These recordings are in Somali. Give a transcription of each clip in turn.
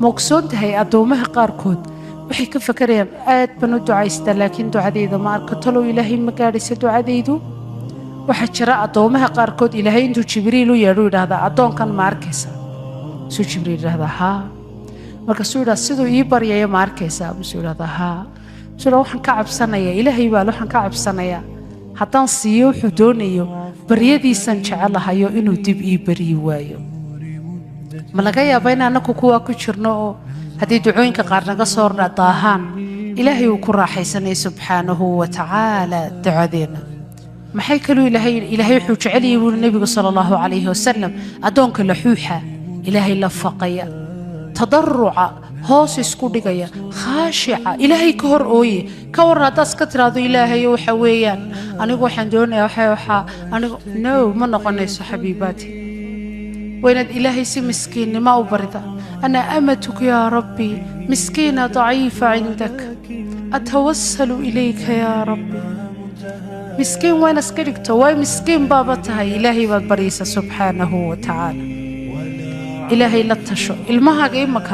مقصود هي أدومها قاركود وحي كفكرين آد بنو دعاء لكن دعاديدو ما أركتلو إلهي مقارسة دعاديدو waxaa jira adoomaha qaarkood ilaahay intuu jibriil u yeedho yidhaahdaa addoonkan ma arkaysaa suu jibriil yidhaahdaa haa markaasuu yidhaha siduu ii baryayo ma arkaysaa musuu yidhahdaa haa musuu yidhaha waxaan ka cabsanayaa ilaahay baa waxaan ka cabsanayaa haddaan siiyo wuxuu doonayo baryadiisan jecelahayo inuu dib ii baryi waayo ma laga yaabaa in annagu kuwaa ku jirno oo haddii ducooyinka qaar naga soo daahaan ilaahay uu ku raaxaysanay subxaanahu wa tacaala ducadeena maxay kaloo ilaahay wuxuu jecel yahay buu nabiga sallallahu alayhi wasallam adoonka la xuuxa ilaahay la faqaya tadarruca hoos isku dhigaya khaashica ilaahay ka hor ooye ka waran hadaad iska tiraado ilaahay waxa weeyaan anigu waxaan doonayaa waxa anigu no ma noqonayso xabiibaati ويناد إلهي سي مسكين ما أبرد أنا أمتك يا ربي مسكينة ضعيفة عندك أتوسل إليك يا ربي مسكين وين اسكركتو واي مسكين بابتها إلهي والبريسة سبحانه وتعالى إلهي لا تشو المها قيمك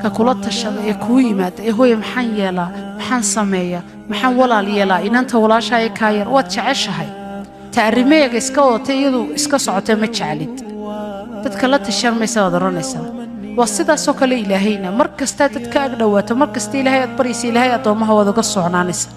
ككلات الشر يكوي مات هو محن يلا محن سمية محن ولا ليلا إن أنت ولا شيء كاير وتعيش هاي تعرميك إسكو تيدو إسكو صعته متشعلت تتكلت الشر ما يسوى ضرنسا وصدا سوكل إلهينا مركز تاتكاك دوات مركز تي إلهي بريس إلهي أطومها وذو قصو عنانسا